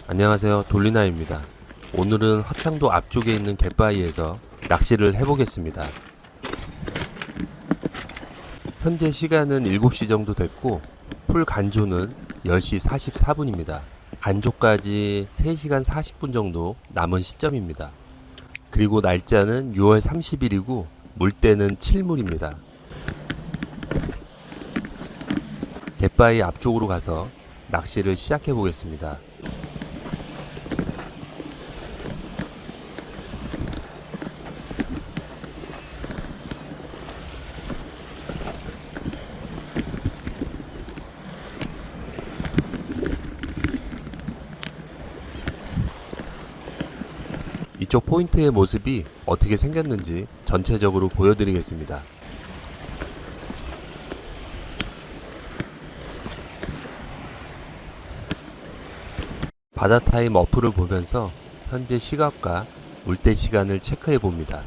안녕하세요, 돌리나입니다. 오늘은 화창도 앞쪽에 있는 갯바위에서 낚시를 해보겠습니다. 현재 시간은 7시 정도 됐고 풀 간조는 10시 44분입니다. 간조까지 3시간 40분 정도 남은 시점입니다. 그리고 날짜는 6월 30일이고 물때는 7물입니다. 갯바위 앞쪽으로 가서 낚시를 시작해 보겠습니다. 이쪽 포인트의 모습이 어떻게 생겼는지 전체적으로 보여드리겠습니다. 바다타임 어플을 보면서 현재 시각과 물때 시간을 체크해 봅니다.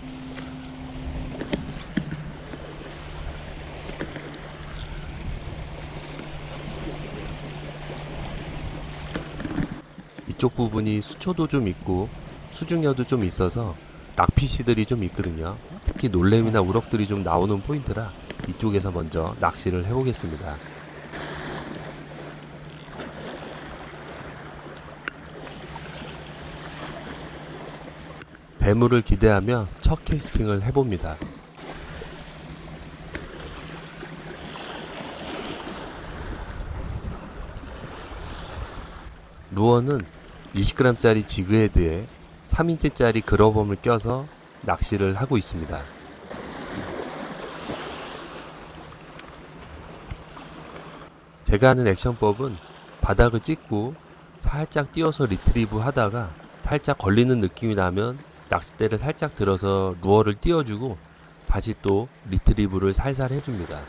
이쪽 부분이 수초도 좀 있고 수중여도 좀 있어서 락피시들이 좀 있거든요. 특히 놀래미나 우럭들이 좀 나오는 포인트라 이쪽에서 먼저 낚시를 해보겠습니다. 배물을 기대하며 첫 캐스팅을 해봅니다. 루어는 20g짜리 지그헤드에 3인치짜리 그러범을 껴서 낚시를 하고 있습니다. 제가 하는 액션법은 바닥을 찍고 살짝 띄워서 리트리브 하다가 살짝 걸리는 느낌이 나면 낚싯대를 살짝 들어서 루어를 띄워주고 다시 또 리트리브를 살살 해줍니다.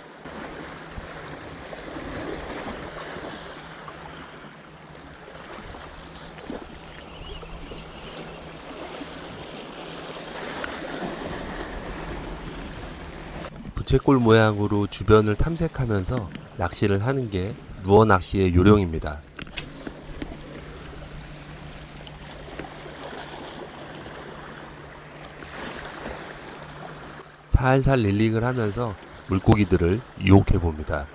부채꼴 모양으로 주변을 탐색하면서 낚시를 하는 게 루어 낚시의 요령입니다. 살살 릴링을 하면서 물고기들을 유혹해 봅니다.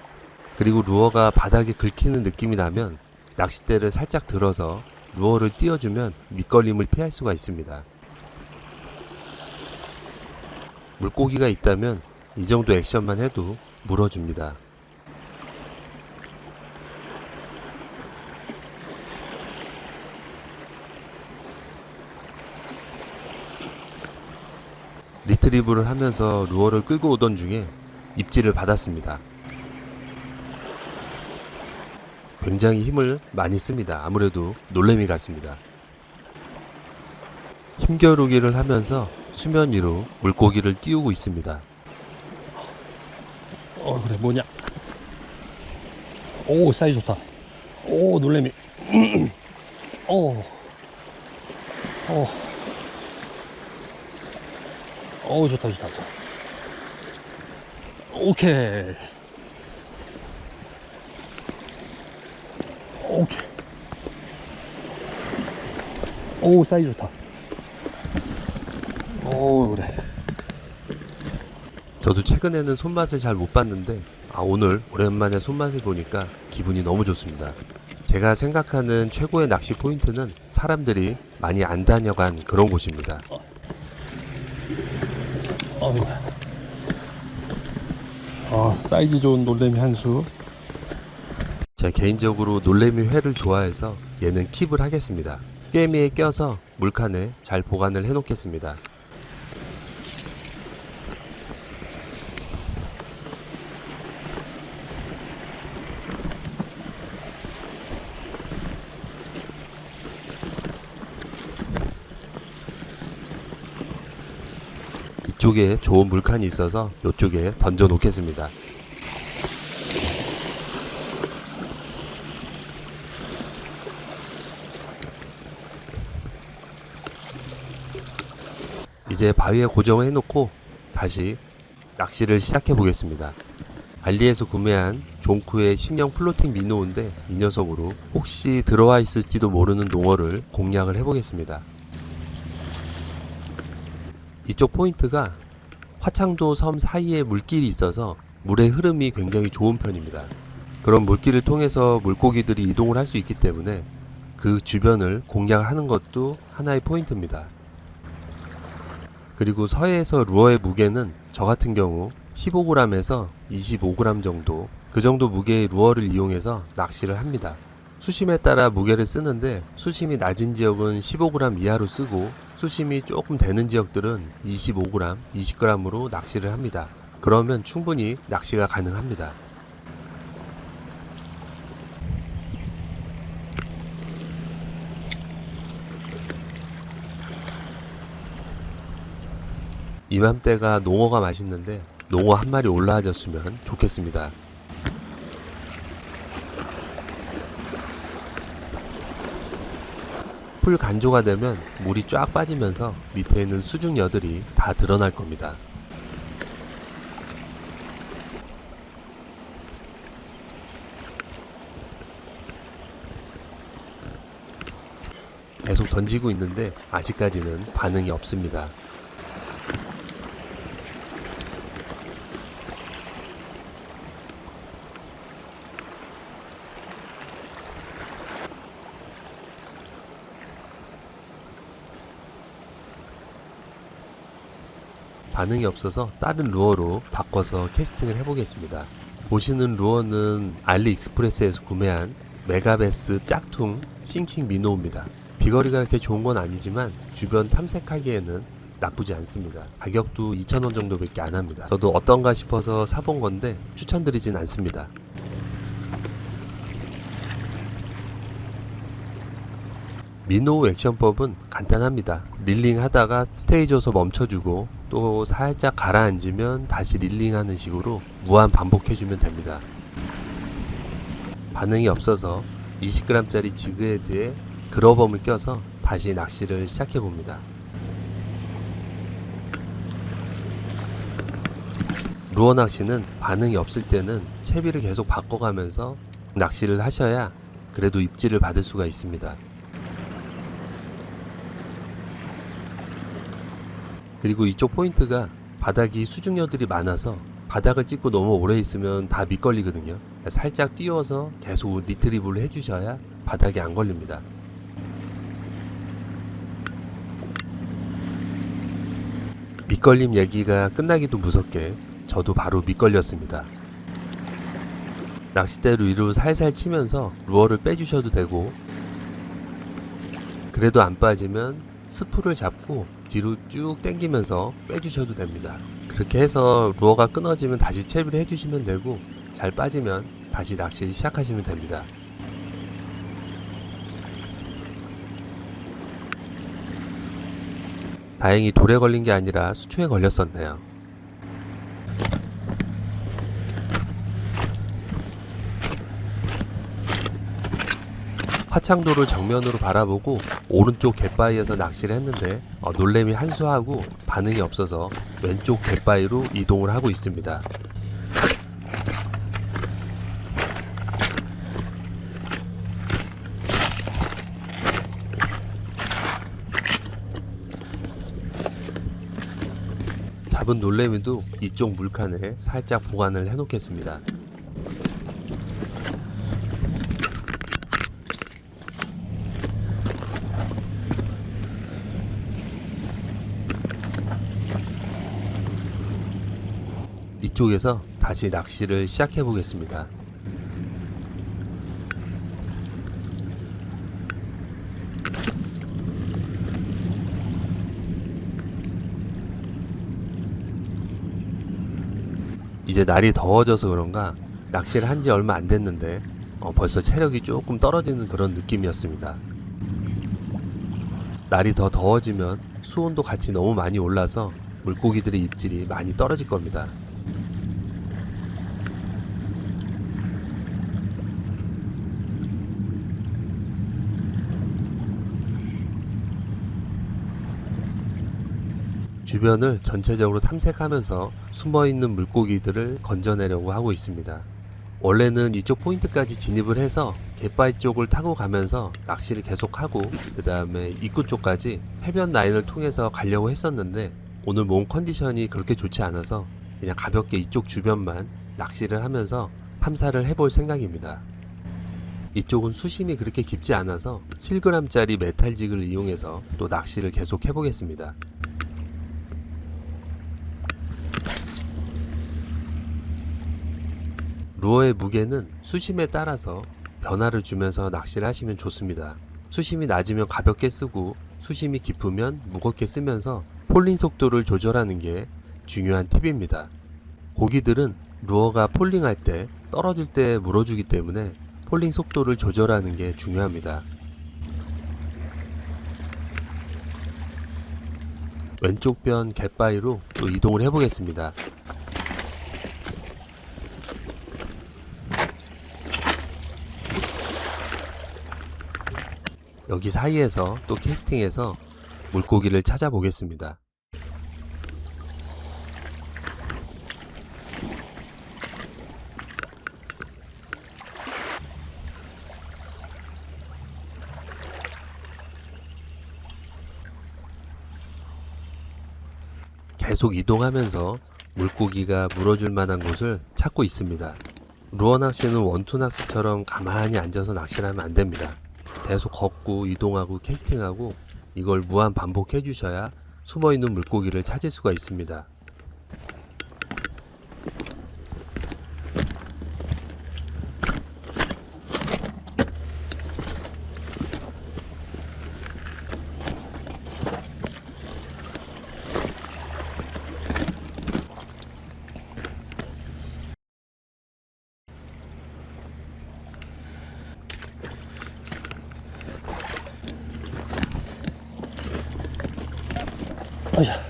그리고 루어가 바닥에 긁히는 느낌이 나면 낚싯대를 살짝 들어서 루어를 띄워주면 밑걸림을 피할 수가 있습니다. 물고기가 있다면 이 정도 액션만 해도 물어줍니다. 리트리브를 하면서 루어를 끌고 오던 중에 입질을 받았습니다. 굉장히 힘을 많이 씁니다. 아무래도 놀래미 같습니다. 힘겨루기를 하면서 수면 위로 물고기를 띄우고 있습니다. 그래 뭐냐. 오 사이즈 좋다. 오 놀래미. 좋다. 오케이. 오 사이즈 좋다. 그래. 저도 최근에는 손맛을 잘 못 봤는데 오늘 오랜만에 손맛을 보니까 기분이 너무 좋습니다. 제가 생각하는 최고의 낚시 포인트는 사람들이 많이 안 다녀간 그런 곳입니다. 사이즈 좋은 놀래미 한 수. 제가 개인적으로 놀래미 회를 좋아해서 얘는 킵을 하겠습니다. 꿰미에 껴서 물칸에 잘 보관을 해 놓겠습니다. 이쪽에 좋은 물칸이 있어서 이쪽에 던져 놓겠습니다. 이제 바위에 고정을 해놓고 다시 낚시를 시작해 보겠습니다. 알리에서 구매한 종쿠의 신형 플로팅 미노인데 이 녀석으로 혹시 들어와 있을지도 모르는 농어를 공략을 해보겠습니다. 이쪽 포인트가 화창도 섬 사이에 물길이 있어서 물의 흐름이 굉장히 좋은 편입니다. 그런 물길을 통해서 물고기들이 이동을 할 수 있기 때문에 그 주변을 공략하는 것도 하나의 포인트입니다. 그리고 서해에서 루어의 무게는 저 같은 경우 15g에서 25g 정도, 그 정도 무게의 루어를 이용해서 낚시를 합니다. 수심에 따라 무게를 쓰는데 수심이 낮은 지역은 15g 이하로 쓰고 수심이 조금 되는 지역들은 25g, 20g으로 낚시를 합니다. 그러면 충분히 낚시가 가능합니다. 이맘때가 농어가 맛있는데 농어 한 마리 올라와줬으면 좋겠습니다. 풀 간조가 되면 물이 쫙 빠지면서 밑에 있는 수중여들이 다 드러날 겁니다. 계속 던지고 있는데 아직까지는 반응이 없습니다. 반응이 없어서 다른 루어로 바꿔서 캐스팅을 해보겠습니다. 보시는 루어는 알리익스프레스에서 구매한 메가베스 짝퉁 싱킹 미노입니다. 비거리가 그렇게 좋은 건 아니지만 주변 탐색하기에는 나쁘지 않습니다. 가격도 2,000원 정도밖에 안 합니다. 저도 어떤가 싶어서 사본 건데 추천드리진 않습니다. 미노 액션법은 간단합니다. 릴링 하다가 스테이 줘서 멈춰주고 또 살짝 가라앉으면 다시 릴링 하는 식으로 무한 반복해주면 됩니다. 반응이 없어서 20g짜리 지그헤드에 그러범을 껴서 다시 낚시를 시작해봅니다. 루어 낚시는 반응이 없을 때는 채비를 계속 바꿔가면서 낚시를 하셔야 그래도 입질을 받을 수가 있습니다. 그리고 이쪽 포인트가 바닥이 수중여들이 많아서 바닥을 찍고 너무 오래 있으면 다 밑걸리거든요. 살짝 띄워서 계속 리트리브를 해주셔야 바닥이 안 걸립니다. 밑걸림 얘기가 끝나기도 무섭게 저도 바로 밑걸렸습니다. 낚싯대로 위로 살살 치면서 루어를 빼주셔도 되고, 그래도 안 빠지면 스풀을 잡고 뒤로 쭉 당기면서 빼주셔도 됩니다. 그렇게 해서 루어가 끊어지면 다시 채비를 해주시면 되고, 잘 빠지면 다시 낚시 시작하시면 됩니다. 다행히 돌에 걸린 게 아니라 수초에 걸렸었네요. 화창도를 정면으로 바라보고 오른쪽 갯바위에서 낚시를 했는데 놀래미 한수하고 반응이 없어서 왼쪽 갯바위로 이동을 하고 있습니다. 잡은 놀래미도 이쪽 물칸에 살짝 보관을 해 놓겠습니다. 이쪽에서 다시 낚시를 시작해 보겠습니다. 이제 날이 더워져서 그런가 낚시를 한지 얼마 안 됐는데 벌써 체력이 조금 떨어지는 그런 느낌이었습니다. 날이 더 더워지면 수온도 같이 너무 많이 올라서 물고기들의 입질이 많이 떨어질 겁니다. 주변을 전체적으로 탐색하면서 숨어있는 물고기들을 건져내려고 하고 있습니다. 원래는 이쪽 포인트까지 진입을 해서 갯바위 쪽을 타고 가면서 낚시를 계속하고 그 다음에 입구 쪽까지 해변 라인을 통해서 가려고 했었는데 오늘 몸 컨디션이 그렇게 좋지 않아서 그냥 가볍게 이쪽 주변만 낚시를 하면서 탐사를 해볼 생각입니다. 이쪽은 수심이 그렇게 깊지 않아서 7g짜리 메탈직을 이용해서 또 낚시를 계속 해보겠습니다. 루어의 무게는 수심에 따라서 변화를 주면서 낚시를 하시면 좋습니다. 수심이 낮으면 가볍게 쓰고 수심이 깊으면 무겁게 쓰면서 폴링 속도를 조절하는 게 중요한 팁입니다. 고기들은 루어가 폴링할 때 떨어질 때 물어주기 때문에 폴링 속도를 조절하는 게 중요합니다. 왼쪽 변 갯바위로 또 이동을 해보겠습니다. 여기 사이에서 또 캐스팅해서 물고기를 찾아보겠습니다. 계속 이동하면서 물고기가 물어줄 만한 곳을 찾고 있습니다. 루어 낚시는 원투 낚시처럼 가만히 앉아서 낚시를 하면 안 됩니다. 계속 걷고 이동하고 캐스팅하고 이걸 무한 반복해 주셔야 숨어있는 물고기를 찾을 수가 있습니다. 어이야.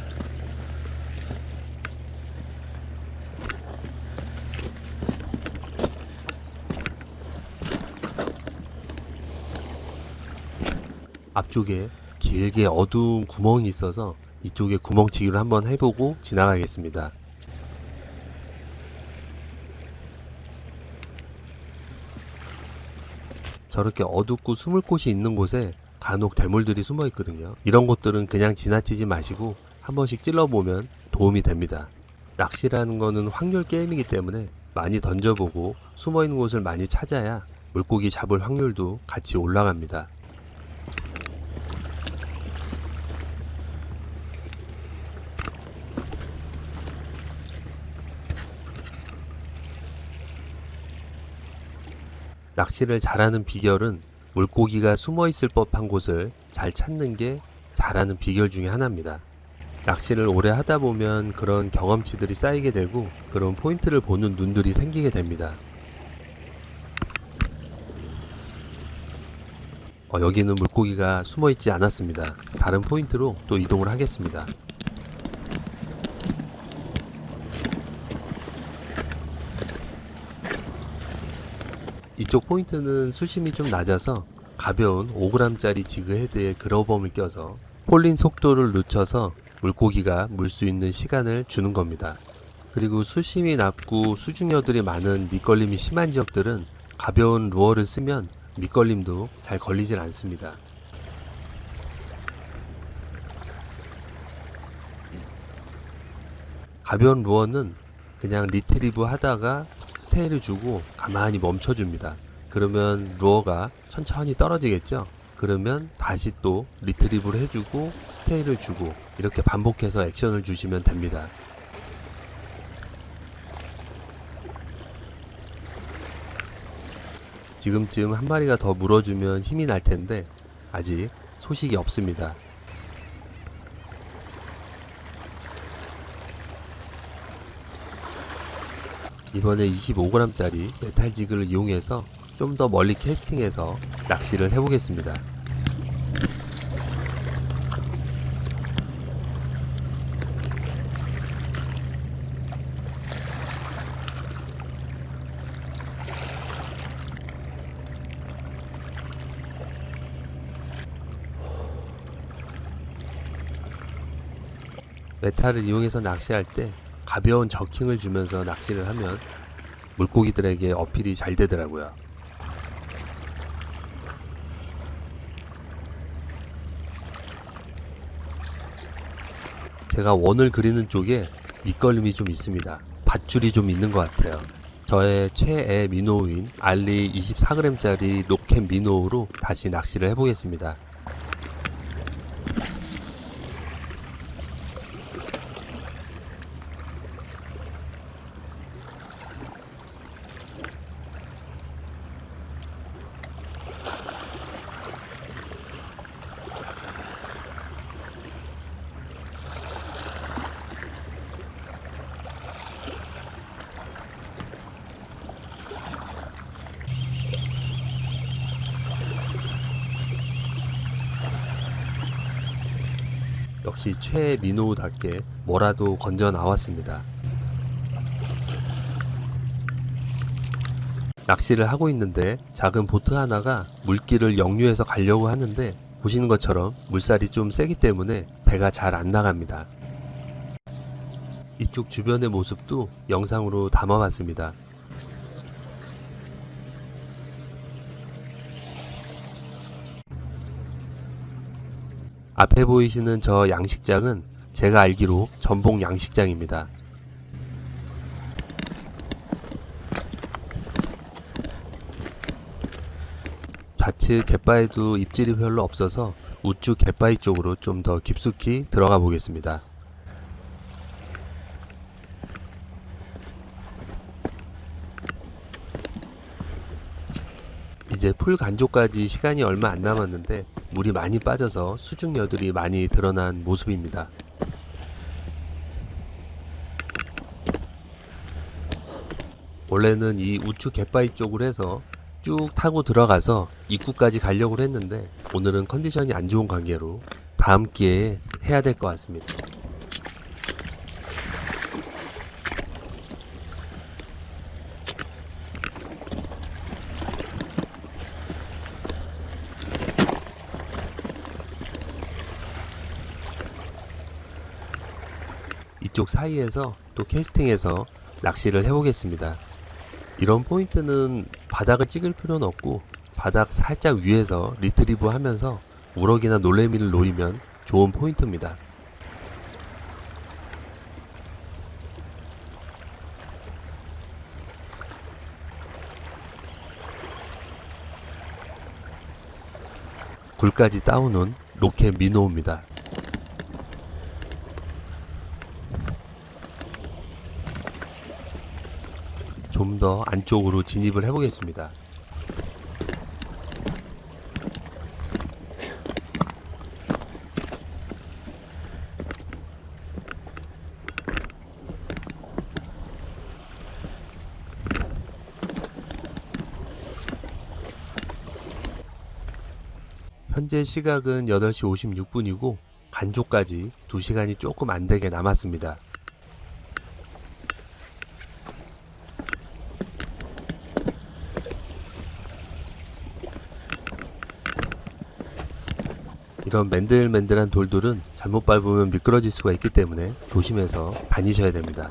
앞쪽에 길게 어두운 구멍이 있어서 이쪽에 구멍치기를 한번 해보고 지나가겠습니다. 저렇게 어둡고 숨을 곳이 있는 곳에 간혹 대물들이 숨어 있거든요. 이런 곳들은 그냥 지나치지 마시고 한 번씩 찔러보면 도움이 됩니다. 낚시라는 거는 확률 게임이기 때문에 많이 던져보고 숨어 있는 곳을 많이 찾아야 물고기 잡을 확률도 같이 올라갑니다. 낚시를 잘하는 비결은 물고기가 숨어 있을 법한 곳을 잘 찾는 게 잘하는 비결 중에 하나입니다. 낚시를 오래 하다 보면 그런 경험치들이 쌓이게 되고 그런 포인트를 보는 눈들이 생기게 됩니다. 여기는 물고기가 숨어 있지 않았습니다. 다른 포인트로 또 이동을 하겠습니다. 이쪽 포인트는 수심이 좀 낮아서 가벼운 5g짜리 지그 헤드에 그러범을 껴서 폴링 속도를 늦춰서 물고기가 물 수 있는 시간을 주는 겁니다. 그리고 수심이 낮고 수중어들이 많은 밑걸림이 심한 지역들은 가벼운 루어를 쓰면 밑걸림도 잘 걸리질 않습니다. 가벼운 루어는 그냥 리트리브 하다가 스테이를 주고 가만히 멈춰줍니다. 그러면 루어가 천천히 떨어지겠죠? 그러면 다시 또 리트리브를 해주고 스테이를 주고 이렇게 반복해서 액션을 주시면 됩니다. 지금쯤 한 마리가 더 물어주면 힘이 날 텐데 아직 소식이 없습니다. 이번에 25g짜리 메탈지그를 이용해서 좀 더 멀리 캐스팅해서 낚시를 해보겠습니다. 메탈을 이용해서 낚시할 때 가벼운 저킹을 주면서 낚시를 하면 물고기들에게 어필이 잘 되더라고요. 제가 원을 그리는 쪽에 밑걸림이 좀 있습니다. 밧줄이 좀 있는 것 같아요. 저의 최애 미노우인 알리 24g짜리 로켓 미노우로 다시 낚시를 해보겠습니다. 역시 최애 미노우답게 뭐라도 건져 나왔습니다. 낚시를 하고 있는데 작은 보트 하나가 물길을 역류해서 가려고 하는데 보시는 것처럼 물살이 좀 세기 때문에 배가 잘 안 나갑니다. 이쪽 주변의 모습도 영상으로 담아봤습니다. 앞에 보이시는 저 양식장은 제가 알기로 전복 양식장입니다. 좌측 갯바에도 입질이 별로 없어서 우측 갯바위 쪽으로 좀 더 깊숙이 들어가 보겠습니다. 이제 풀 간조까지 시간이 얼마 안 남았는데 물이 많이 빠져서 수중녀들이 많이 드러난 모습입니다. 원래는 이 우측 갯바위 쪽으로 해서 쭉 타고 들어가서 입구까지 가려고 했는데 오늘은 컨디션이 안 좋은 관계로 다음 기회에 해야 될 것 같습니다. 이쪽 사이에서 또 캐스팅해서 낚시를 해보겠습니다. 이런 포인트는 바닥을 찍을 필요는 없고 바닥 살짝 위에서 리트리브 하면서 우럭이나 놀래미를 노리면 좋은 포인트입니다. 굴까지 따오는 로켓 미노우입니다. 좀 더 안쪽으로 진입을 해보겠습니다. 현재 시각은 8시 56분이고 간조까지 2시간이 조금 안되게 남았습니다. 이런 맨들맨들한 돌들은 잘못 밟으면 미끄러질 수가 있기 때문에 조심해서 다니셔야 됩니다.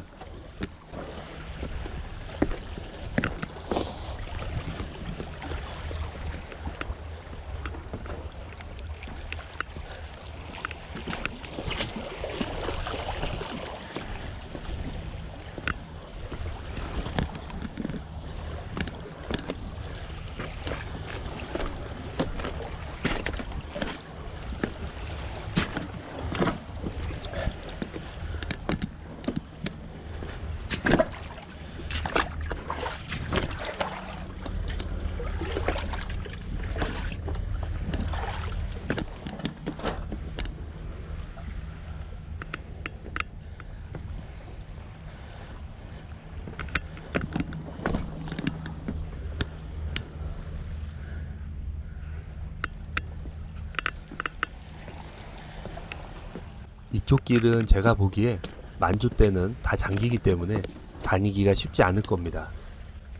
이쪽 길은 제가 보기에 만조 때는 다 잠기기 때문에 다니기가 쉽지 않을 겁니다.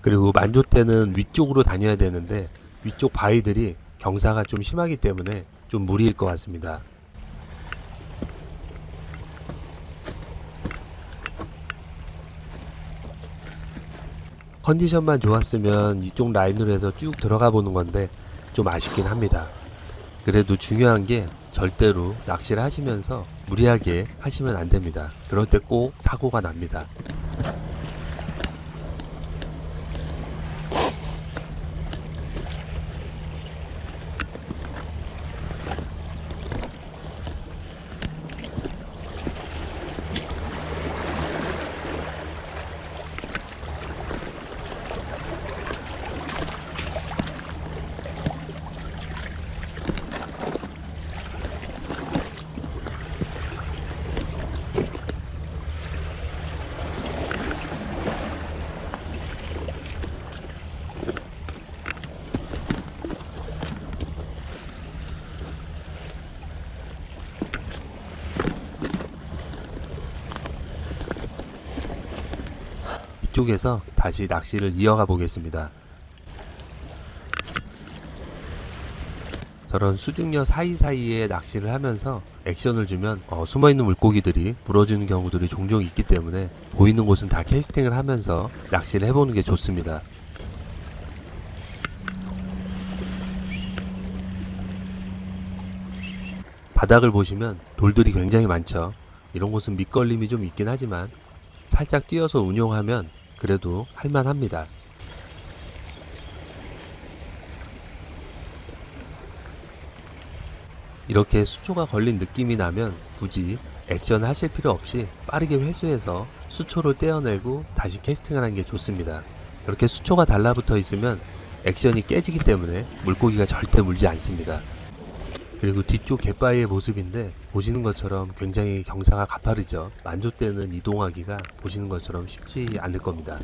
그리고 만조 때는 위쪽으로 다녀야 되는데 위쪽 바위들이 경사가 좀 심하기 때문에 좀 무리일 것 같습니다. 컨디션만 좋았으면 이쪽 라인으로 해서 쭉 들어가 보는 건데 좀 아쉽긴 합니다. 그래도 중요한 게 절대로 낚시를 하시면서 무리하게 하시면 안 됩니다. 그럴 때 꼭 사고가 납니다. 이쪽에서 다시 낚시를 이어가 보겠습니다. 저런 수중녀 사이사이에 낚시를 하면서 액션을 주면 숨어있는 물고기들이 물어주는 경우들이 종종 있기 때문에 보이는 곳은 다 캐스팅을 하면서 낚시를 해보는 게 좋습니다. 바닥을 보시면 돌들이 굉장히 많죠. 이런 곳은 밑걸림이 좀 있긴 하지만 살짝 뛰어서 운용하면 그래도 할만합니다. 이렇게 수초가 걸린 느낌이 나면 굳이 액션 하실 필요 없이 빠르게 회수해서 수초를 떼어내고 다시 캐스팅을 하는 게 좋습니다. 이렇게 수초가 달라붙어 있으면 액션이 깨지기 때문에 물고기가 절대 물지 않습니다. 그리고 뒤쪽 갯바위의 모습인데 보시는 것처럼 굉장히 경사가 가파르죠. 만조 때는 이동하기가 보시는 것처럼 쉽지 않을 겁니다.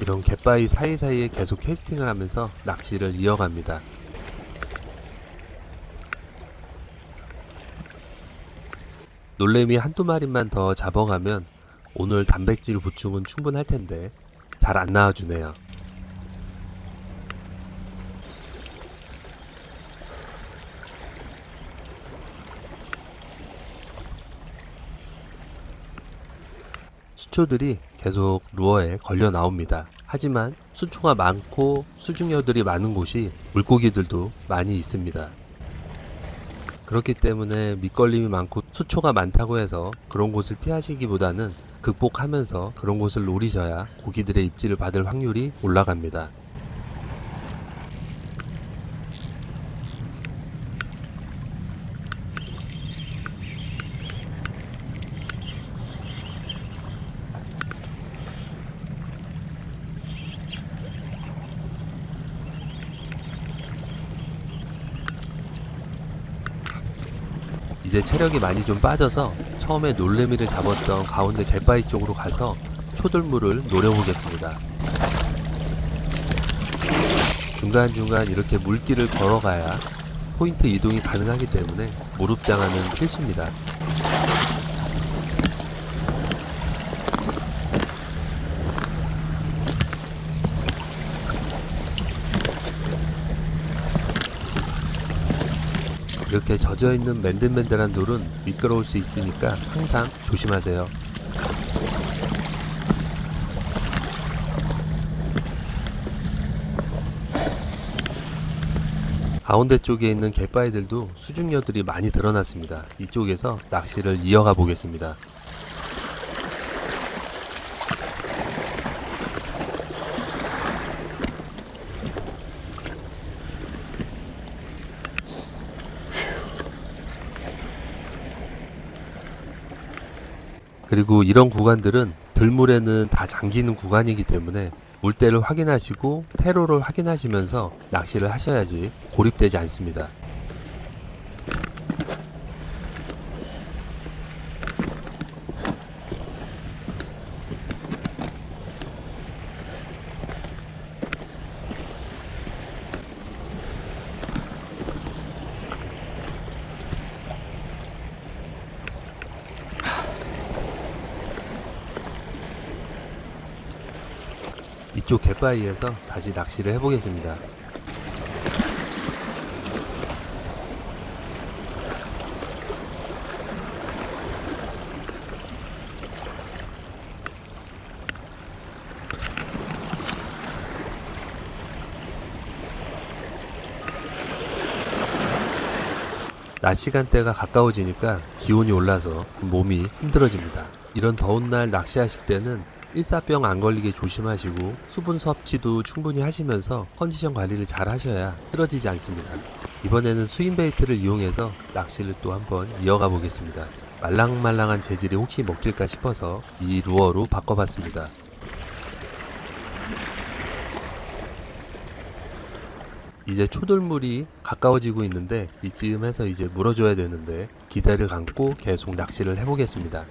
이런 갯바위 사이사이에 계속 캐스팅을 하면서 낚시를 이어갑니다. 놀래미 한두 마리만 더 잡아가면 오늘 단백질 보충은 충분할 텐데 잘 안 나와주네요. 수초들이 계속 루어에 걸려 나옵니다. 하지만 수초가 많고 수중녀들이 많은 곳이 물고기들도 많이 있습니다. 그렇기 때문에 밑걸림이 많고 수초가 많다고 해서 그런 곳을 피하시기보다는 극복하면서 그런 곳을 노리셔야 고기들의 입질을 받을 확률이 올라갑니다. 이제 체력이 많이 좀 빠져서 처음에 놀래미를 잡았던 가운데 갯바위 쪽으로 가서 초들물을 노려보겠습니다. 중간중간 이렇게 물길을 걸어가야 포인트 이동이 가능하기 때문에 무릎 장화는 필수입니다. 이렇게 젖어있는 맨들맨들한 돌은 미끄러울 수 있으니까 항상 조심하세요. 가운데 쪽에 있는 갯바위들도 수중녀들이 많이 드러났습니다. 이쪽에서 낚시를 이어가 보겠습니다. 그리고 이런 구간들은 들물에는 다 잠기는 구간이기 때문에 물때를 확인하시고 테러를 확인하시면서 낚시를 하셔야지 고립되지 않습니다. 이쪽 갯바위에서 다시 낚시를 해보겠습니다. 낮 시간대가 가까워지니까 기온이 올라서 몸이 힘들어집니다. 이런 더운 날 낚시하실 때는 일사병 안 걸리게 조심하시고 수분 섭취도 충분히 하시면서 컨디션 관리를 잘 하셔야 쓰러지지 않습니다. 이번에는 스윙 베이트를 이용해서 낚시를 또 한번 이어가 보겠습니다. 말랑말랑한 재질이 혹시 먹힐까 싶어서 이 루어로 바꿔봤습니다. 이제 초돌물이 가까워지고 있는데 이쯤에서 이제 물어줘야 되는데 기대를 감고 계속 낚시를 해보겠습니다.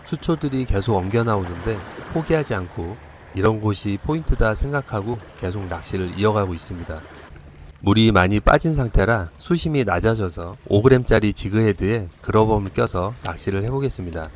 수초들이 계속 엉겨 나오는데 포기하지 않고 이런 곳이 포인트다 생각하고 계속 낚시를 이어가고 있습니다. 물이 많이 빠진 상태라 수심이 낮아져서 5g짜리 지그헤드에 그러범을 껴서 낚시를 해보겠습니다.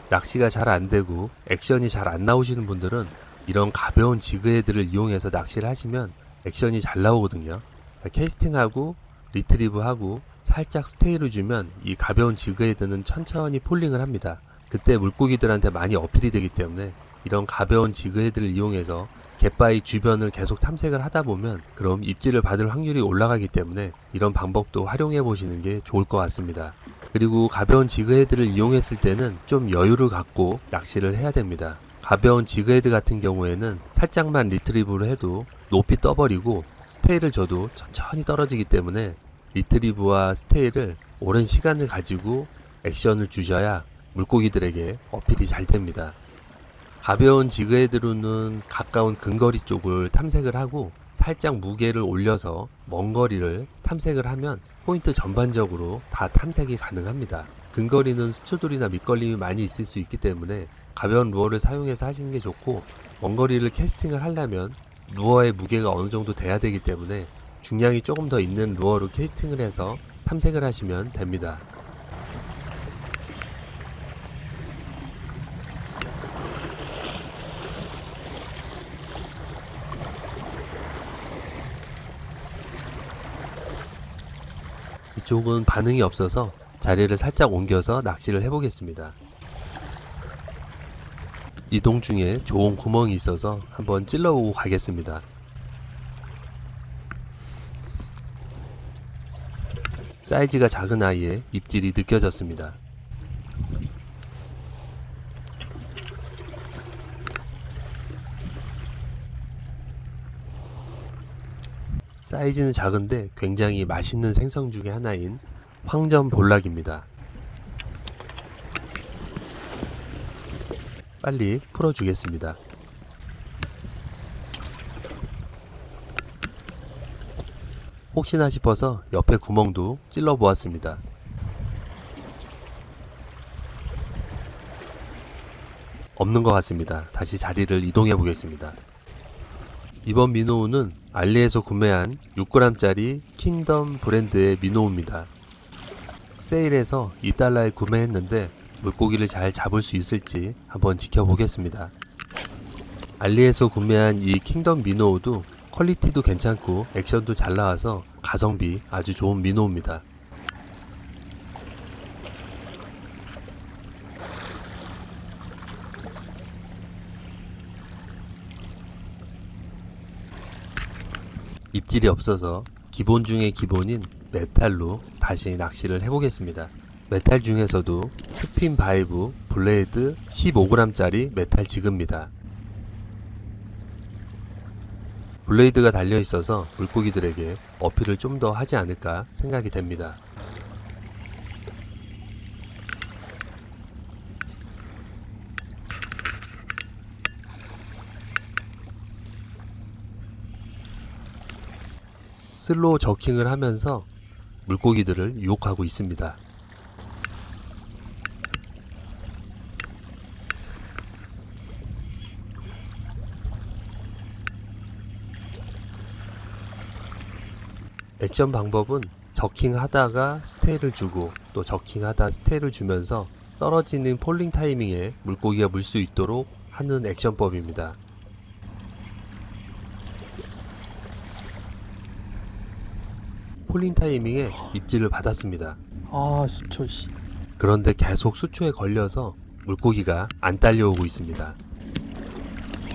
낚시가 잘 안되고 액션이 잘 안 나오시는 분들은 이런 가벼운 지그헤드를 이용해서 낚시를 하시면 액션이 잘 나오거든요. 캐스팅하고 리트리브하고 살짝 스테이를 주면 이 가벼운 지그헤드는 천천히 폴링을 합니다. 그때 물고기들한테 많이 어필이 되기 때문에 이런 가벼운 지그헤드를 이용해서 갯바위 주변을 계속 탐색을 하다 보면 그럼 입질을 받을 확률이 올라가기 때문에 이런 방법도 활용해 보시는 게 좋을 것 같습니다. 그리고 가벼운 지그헤드를 이용했을 때는 좀 여유를 갖고 낚시를 해야 됩니다. 가벼운 지그헤드 같은 경우에는 살짝만 리트리브를 해도 높이 떠버리고 스테이를 줘도 천천히 떨어지기 때문에 리트리브와 스테이를 오랜 시간을 가지고 액션을 주셔야 물고기들에게 어필이 잘 됩니다. 가벼운 지그헤드로는 가까운 근거리 쪽을 탐색을 하고 살짝 무게를 올려서 먼 거리를 탐색을 하면 포인트 전반적으로 다 탐색이 가능합니다. 근거리는 수초돌이나 밑걸림이 많이 있을 수 있기 때문에 가벼운 루어를 사용해서 하시는 게 좋고, 먼 거리를 캐스팅을 하려면 루어의 무게가 어느 정도 돼야 되기 때문에 중량이 조금 더 있는 루어로 캐스팅을 해서 탐색을 하시면 됩니다. 이쪽은 반응이 없어서 자리를 살짝 옮겨서 낚시를 해보겠습니다. 이동 중에 좋은 구멍이 있어서 한번 찔러보고 가겠습니다. 사이즈가 작은 아이의 입질이 느껴졌습니다. 사이즈는 작은데 굉장히 맛있는 생선 중에 하나인 황전볼락입니다. 빨리 풀어주겠습니다. 혹시나 싶어서 옆에 구멍도 찔러 보았습니다. 없는 것 같습니다. 다시 자리를 이동해 보겠습니다. 이번 민노우는 알리에서 구매한 6g짜리 킹덤 브랜드의 민노우입니다. 세일해서 2달러에 구매했는데 물고기를 잘 잡을 수 있을지 한번 지켜보겠습니다. 알리에서 구매한 이 킹덤 민노우도 퀄리티도 괜찮고 액션도 잘 나와서 가성비 아주 좋은 민노우입니다. 입질이 없어서 기본 중에 기본인 메탈로 다시 낚시를 해보겠습니다. 메탈 중에서도 스핀 바이브 블레이드 15g짜리 메탈 지그입니다. 블레이드가 달려있어서 물고기들에게 어필을 좀 더 하지 않을까 생각이 됩니다. 슬로우 저킹을 하면서 물고기들을 유혹하고 있습니다. 액션 방법은 저킹 하다가 스테이를 주고 또 저킹 하다 스테이를 주면서 떨어지는 폴링 타이밍에 물고기가 물 수 있도록 하는 액션법입니다. 폴링 타이밍에 입질을 받았습니다. 아, 수초 씨. 그런데 계속 수초에 걸려서 물고기가 안 딸려오고 있습니다.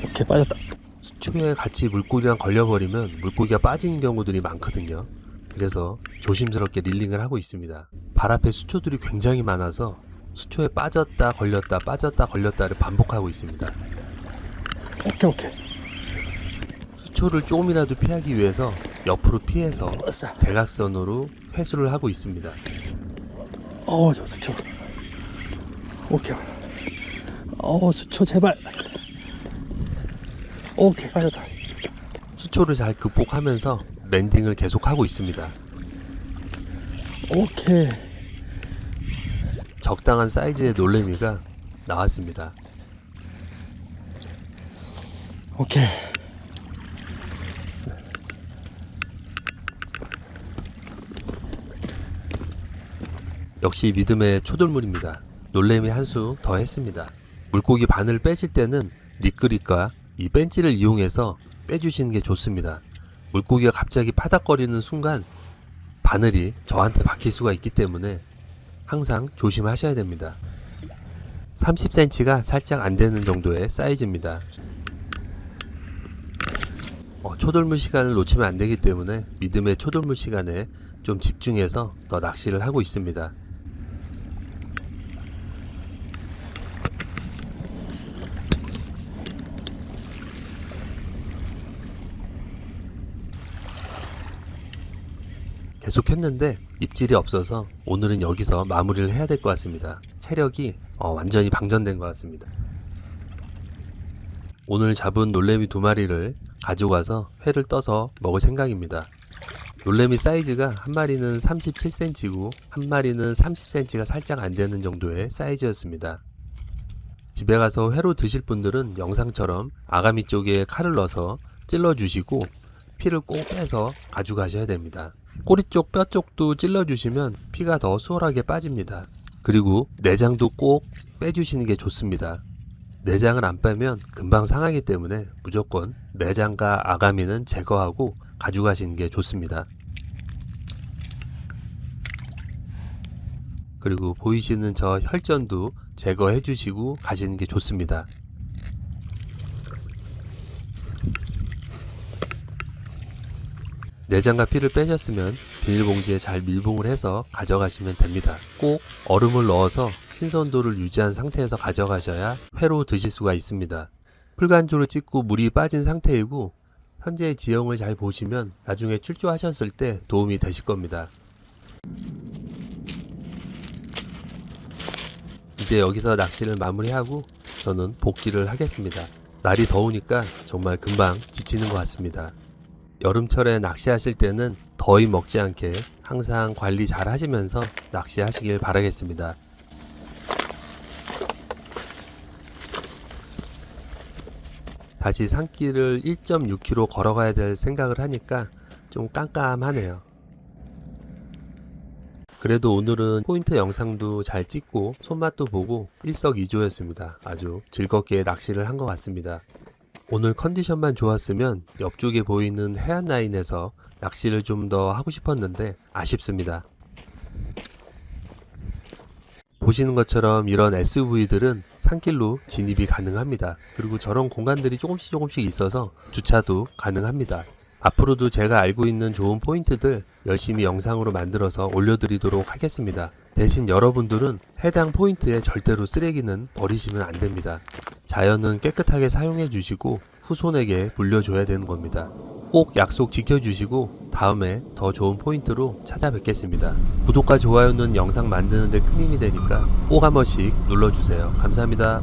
오케이, 빠졌다. 수초에 같이 물고기랑 걸려버리면 물고기가 빠지는 경우들이 많거든요. 그래서 조심스럽게 릴링을 하고 있습니다. 발 앞에 수초들이 굉장히 많아서 수초에 빠졌다 걸렸다 빠졌다 걸렸다를 반복하고 있습니다. 오케이. 수초를 조금이라도 피하기 위해서 옆으로 피해서 아싸. 대각선으로 회수를 하고 있습니다. 저 수초. 오케이. 수초 제발. 오케이, 빠졌다. 수초를 잘 극복하면서 랜딩을 계속하고 있습니다. 오케이. 적당한 사이즈의 놀래미가 나왔습니다. 오케이. 역시 믿음의 초돌물입니다. 놀래미 한 수 더 했습니다. 물고기 바늘 빼실 때는 리끌릿과 이 벤치를 이용해서 빼주시는 게 좋습니다. 물고기가 갑자기 파닥거리는 순간 바늘이 저한테 박힐 수가 있기 때문에 항상 조심하셔야 됩니다. 30cm가 살짝 안 되는 정도의 사이즈입니다. 초돌물 시간을 놓치면 안 되기 때문에 믿음의 초돌물 시간에 좀 집중해서 더 낚시를 하고 있습니다. 계속 했는데 입질이 없어서 오늘은 여기서 마무리를 해야 될 것 같습니다. 체력이 완전히 방전된 것 같습니다. 오늘 잡은 놀래미 2마리를 가져가서 회를 떠서 먹을 생각입니다. 놀래미 사이즈가 한 마리는 37cm고 한 마리는 30cm가 살짝 안 되는 정도의 사이즈였습니다. 집에 가서 회로 드실 분들은 영상처럼 아가미 쪽에 칼을 넣어서 찔러주시고 피를 꼭 빼서 가져가셔야 됩니다. 꼬리 쪽 뼈 쪽도 찔러주시면 피가 더 수월하게 빠집니다. 그리고 내장도 꼭 빼주시는 게 좋습니다. 내장을 안 빼면 금방 상하기 때문에 무조건 내장과 아가미는 제거하고 가져가시는 게 좋습니다. 그리고 보이시는 저 혈전도 제거해 주시고 가시는 게 좋습니다. 내장과 피를 빼셨으면 비닐봉지에 잘 밀봉을 해서 가져가시면 됩니다. 꼭 얼음을 넣어서 신선도를 유지한 상태에서 가져가셔야 회로 드실 수가 있습니다. 풀간조를 찍고 물이 빠진 상태이고 현재의 지형을 잘 보시면 나중에 출조하셨을 때 도움이 되실 겁니다. 이제 여기서 낚시를 마무리하고 저는 복귀를 하겠습니다. 날이 더우니까 정말 금방 지치는 것 같습니다. 여름철에 낚시하실 때는 더위 먹지 않게 항상 관리 잘 하시면서 낚시하시길 바라겠습니다. 다시 산길을 1.6km 걸어가야 될 생각을 하니까 좀 깜깜하네요. 그래도 오늘은 포인트 영상도 잘 찍고 손맛도 보고 일석이조였습니다. 아주 즐겁게 낚시를 한 것 같습니다. 오늘 컨디션만 좋았으면 옆쪽에 보이는 해안 라인에서 낚시를 좀 더 하고 싶었는데 아쉽습니다. 보시는 것처럼 이런 SUV들은 산길로 진입이 가능합니다. 그리고 저런 공간들이 조금씩 있어서 주차도 가능합니다. 앞으로도 제가 알고 있는 좋은 포인트들 열심히 영상으로 만들어서 올려드리도록 하겠습니다. 대신 여러분들은 해당 포인트에 절대로 쓰레기는 버리시면 안 됩니다. 자연은 깨끗하게 사용해 주시고 후손에게 물려줘야 되는 겁니다. 꼭 약속 지켜주시고 다음에 더 좋은 포인트로 찾아뵙겠습니다. 구독과 좋아요는 영상 만드는 데 큰 힘이 되니까 꼭 한 번씩 눌러주세요. 감사합니다.